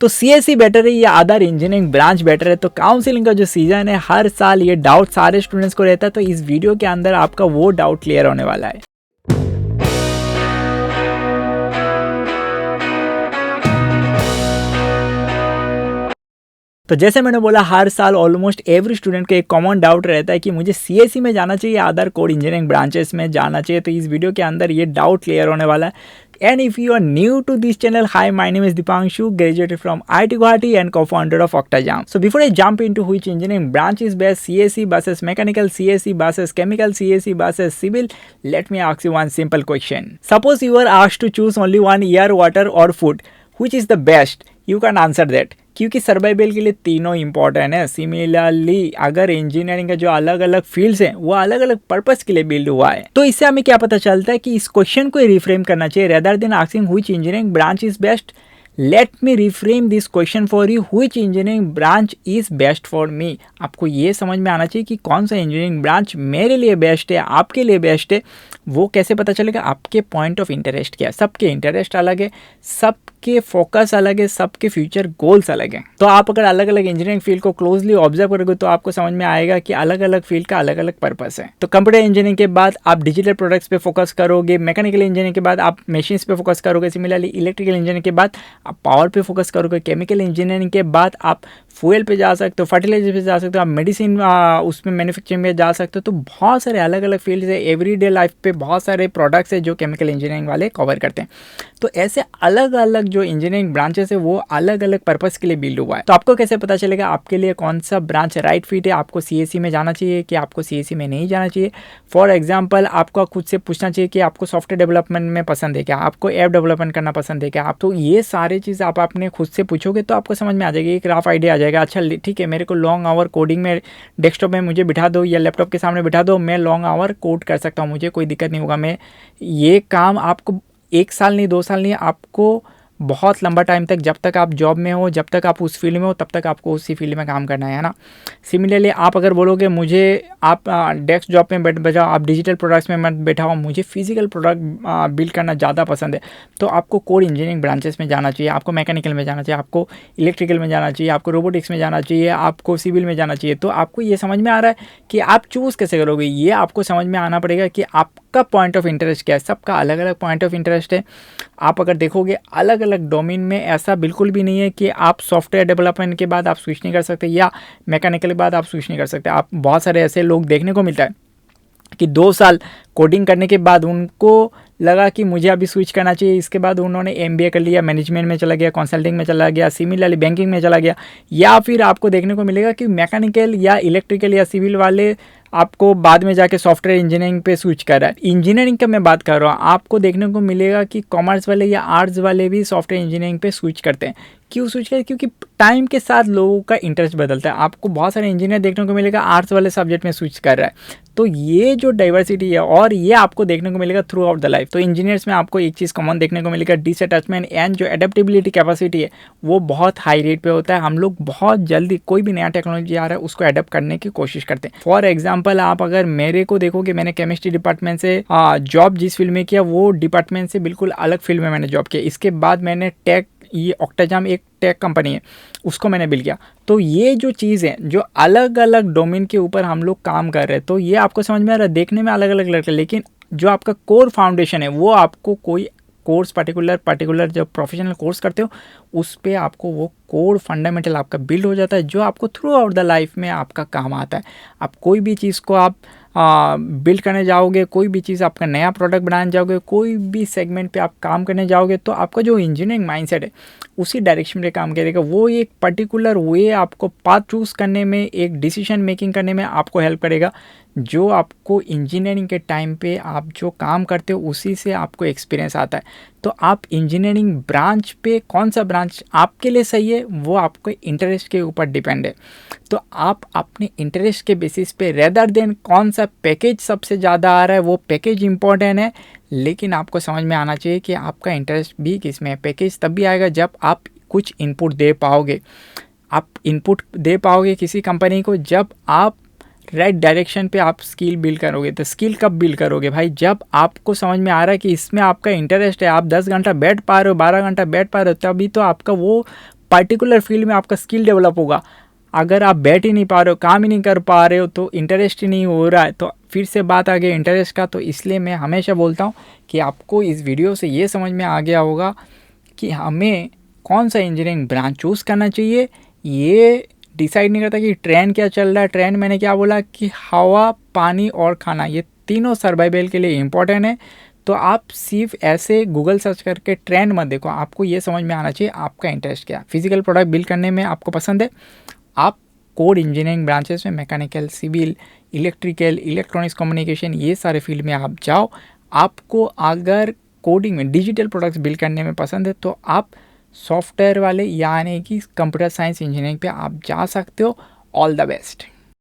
तो CSC better है या अदर इंजीनियरिंग ब्रांच बेटर है? तो काउंसलिंग का जो सीजन है हर साल ये डाउट सारे स्टूडेंट्स को रहता है, तो इस वीडियो के अंदर आपका वो डाउट क्लियर होने वाला है। तो जैसे मैंने बोला हर साल ऑलमोस्ट एवरी स्टूडेंट को एक कॉमन डाउट रहता है कि मुझे सीएससी में जाना चाहिए या अदर कोर इंजीनियरिंग ब्रांचेस में जाना चाहिए। तो इस वीडियो के अंदर ये डाउट क्लियर होने वाला है। And if you are new to this channel, hi, my name is Dipanshu, graduated from IIT Guwahati and co-founder of Octajam. So before I jump into which engineering branch is best, CSE versus mechanical, CSE versus chemical, CSE versus civil, let me ask you one simple question. Suppose you are asked to choose only one, air, water or food. Which is the best? You can answer that. क्योंकि survival के लिए तीनों important है। Similarly अगर engineering का जो अलग अलग फील्ड्स हैं वो अलग अलग पर्पस के लिए बिल्ड हुआ है, तो इससे हमें क्या पता चलता है कि इस क्वेश्चन को रिफ्रेम करना चाहिए। Rather than asking which engineering branch is best, let me reframe this question for you, which engineering branch is best for me. आपको ये समझ में आना चाहिए कि कौन सा इंजीनियरिंग ब्रांच मेरे लिए बेस्ट है, आपके लिए बेस्ट है। वो कैसे पता चलेगा? आपके पॉइंट ऑफ इंटरेस्ट क्या है। सबके इंटरेस्ट अलग है, सबके फोकस अलग है, सबके फ्यूचर गोल्स अलग हैं। तो आप अगर अलग अलग इंजीनियरिंग फील्ड को क्लोजली ऑब्जर्व करोगे तो आपको समझ में आएगा कि अलग अलग फील्ड का अलग अलग पर्पस है। तो कंप्यूटर इंजीनियरिंग के बाद आप डिजिटल प्रोडक्ट्स पे फोकस करोगे, मैकेनिकल इंजीनियरिंग के बाद आप मशीन्स पे फोकस करोगे, सिमिलरली इलेक्ट्रिकल इंजीनियरिंग के बाद आप पावर पे फोकस करोगे, केमिकल इंजीनियरिंग के बाद आप फ्यूल पे जा सकते हो, फर्टिलाइजर पे जा सकते हो, आप मेडिसिन उसमें मैन्युफैक्चरिंग में जा सकते हो। तो बहुत सारे अलग अलग फील्ड्स है, एवरीडे लाइफ पे बहुत सारे प्रोडक्ट्स है जो केमिकल इंजीनियरिंग वाले कवर करते हैं। तो ऐसे अलग अलग जो इंजीनियरिंग ब्रांचेस है वो अलग अलग पर्पस के लिए बिल्ड हुआ है। तो आपको कैसे पता चलेगा आपके लिए कौन सा ब्रांच राइट फिट है? आपको सीएससी में जाना चाहिए कि आपको सीएससी में नहीं जाना चाहिए? फॉर एग्जाम्पल आपको खुद से पूछना चाहिए कि आपको सॉफ्टवेयर डेवलपमेंट में पसंद है क्या, आपको ऐप डेवलपमेंट करना पसंद है क्या। आप तो ये सारी चीज़ आप अपने खुद से पूछोगे तो आपको समझ में आ जाएगी, एक रफ आइडिया आ जाएगा। अच्छा ठीक है, मेरे को लॉन्ग आवर कोडिंग में डेस्कटॉप में मुझे बिठा दो या लैपटॉप के सामने बिठा दो, मैं लॉन्ग आवर कोड कर सकता हूँ, मुझे कोई दिक्कत नहीं होगा। मैं ये काम आपको 1 साल नहीं 2 साल नहीं, आपको बहुत लंबा टाइम तक, जब तक आप जॉब में हो, जब तक आप उस फील्ड में हो, तब तक आपको उसी फील्ड में काम करना है ना। सिमिलरली आप अगर बोलोगे मुझे आप डेस्क जॉब में बैठाओ, आप डिजिटल प्रोडक्ट्स में मत बैठाओ, मुझे फिजिकल प्रोडक्ट बिल्ड करना ज़्यादा पसंद है, तो आपको कोर इंजीनियरिंग ब्रांचेस में जाना चाहिए, आपको मैकेनिकल में जाना चाहिए, आपको इलेक्ट्रिकल में जाना चाहिए, आपको रोबोटिक्स में जाना चाहिए, आपको सिविल में जाना चाहिए। तो आपको ये समझ में आ रहा है कि आप चूज़ कैसे करोगे, ये आपको समझ में आना पड़ेगा कि आपका पॉइंट ऑफ इंटरेस्ट क्या है। सबका अलग अलग पॉइंट ऑफ इंटरेस्ट है। आप अगर देखोगे अलग अलग डोमेन में ऐसा बिल्कुल भी नहीं है कि आप सॉफ्टवेयर डेवलपमेंट के बाद आप स्विच नहीं कर सकते या मैकेनिकल के बाद आप स्विच नहीं कर सकते। आप बहुत सारे ऐसे लोग देखने को मिलता है कि 2 साल कोडिंग करने के बाद उनको लगा कि मुझे अभी स्विच करना चाहिए, इसके बाद उन्होंने एमबीए कर लिया, मैनेजमेंट में चला गया, कंसल्टिंग में चला गया, सिमिलरली बैंकिंग में चला गया। या फिर आपको देखने को मिलेगा कि मैकेनिकल या इलेक्ट्रिकल या सिविल वाले आपको बाद में जाके सॉफ्टवेयर इंजीनियरिंग पे स्विच कर रहा है। इंजीनियरिंग का मैं बात कर रहा हूँ, आपको देखने को मिलेगा कि कॉमर्स वाले या आर्ट्स वाले भी सॉफ्टवेयर इंजीनियरिंग पे स्विच करते हैं। क्यों स्विच करते हैं? क्योंकि टाइम के साथ लोगों का इंटरेस्ट बदलता है। आपको बहुत सारे इंजीनियर देखने को मिलेगा आर्ट्स वाले सब्जेक्ट में स्विच कर रहा है। तो ये जो डाइवर्सिटी है और ये आपको देखने को मिलेगा थ्रू आउट द लाइफ। तो इंजीनियर्स में आपको एक चीज़ कॉमन देखने को मिलेगा, डिसअटैचमेंट एंड जो एडेप्टेबिलिटी कैपेसिटी है वो बहुत हाई रेट पे होता है। हम लोग बहुत जल्दी कोई भी नया टेक्नोलॉजी आ रहा है उसको अडेप्ट करने की कोशिश करते हैं। फॉर एग्जाम्पल आप अगर मेरे को देखोगे, मैंने केमिस्ट्री डिपार्टमेंट से जॉब जिस फील्ड में किया वो डिपार्टमेंट से बिल्कुल अलग फील्ड में मैंने जॉब किया। इसके बाद मैंने टेक, ये ऑक्टाजाम एक टेक कंपनी है, उसको मैंने बिल्ड किया। तो ये जो चीज़ है जो अलग अलग डोमेन के ऊपर हम लोग काम कर रहे हैं, तो ये आपको समझ में आ रहा है, देखने में अलग अलग लगता है, लेकिन जो आपका कोर फाउंडेशन है वो आपको कोई कोर्स पर्टिकुलर जब प्रोफेशनल कोर्स करते हो उस पे आपको वो कोर फंडामेंटल आपका बिल्ड हो जाता है जो आपको थ्रू आउट द लाइफ में आपका काम आता है। आप कोई भी चीज़ को आप बिल्ड करने जाओगे, कोई भी चीज़ आपका नया प्रोडक्ट बनाने जाओगे, कोई भी सेगमेंट पे आप काम करने जाओगे, तो आपका जो इंजीनियरिंग माइंडसेट है उसी डायरेक्शन में काम करेगा। वो एक पर्टिकुलर वे आपको पाथ चूज़ करने में, एक डिसीजन मेकिंग करने में आपको हेल्प करेगा, जो आपको इंजीनियरिंग के टाइम पे आप जो काम करते हो उसी से आपको एक्सपीरियंस आता है। तो आप इंजीनियरिंग ब्रांच पे कौन सा ब्रांच आपके लिए सही है वो आपके इंटरेस्ट के ऊपर डिपेंड है। तो आप अपने इंटरेस्ट के बेसिस पे रेदर देन कौन सा पैकेज सबसे ज़्यादा आ रहा है वो पैकेज इंपॉर्टेंट है, लेकिन आपको समझ में आना चाहिए कि आपका इंटरेस्ट भी किस में है। पैकेज तब भी आएगा जब आप कुछ इनपुट दे पाओगे। आप इनपुट दे पाओगे किसी कंपनी को जब आप राइट डायरेक्शन पे आप स्किल बिल्ड करोगे। तो स्किल कब बिल्ड करोगे भाई? जब आपको समझ में आ रहा है कि इसमें आपका इंटरेस्ट है, आप 10 घंटा बैठ पा रहे हो, 12 घंटा बैठ पा रहे हो, तभी तो आपका वो पर्टिकुलर फील्ड में आपका स्किल डेवलप होगा। अगर आप बैठ ही नहीं पा रहे हो, काम ही नहीं कर पा रहे हो, तो इंटरेस्ट ही नहीं हो रहा है, तो फिर से बात आ गई इंटरेस्ट का। तो इसलिए मैं हमेशा बोलता हूँ कि आपको इस वीडियो से ये समझ में आ गया होगा कि हमें कौन सा इंजीनियरिंग ब्रांच चूज़ करना चाहिए। ये डिसाइड नहीं करता कि ट्रेंड क्या चल रहा है। ट्रेंड मैंने क्या बोला कि हवा, पानी और खाना, ये तीनों सर्वाइवल के लिए इम्पोर्टेंट है। तो आप सिर्फ ऐसे गूगल सर्च करके ट्रेंड मत देखो, आपको ये समझ में आना चाहिए आपका इंटरेस्ट क्या है। फिजिकल प्रोडक्ट बिल्ड करने में आपको पसंद है, आप कोड इंजीनियरिंग ब्रांचेस में mechanical, civil, electrical, electronics, communication, ये सारे फील्ड में आप जाओ। आपको अगर कोडिंग में डिजिटल प्रोडक्ट्स बिल्ड करने में पसंद है तो आप सॉफ्टवेयर वाले यानी कि कंप्यूटर साइंस इंजीनियरिंग पे आप जा सकते हो। All the best.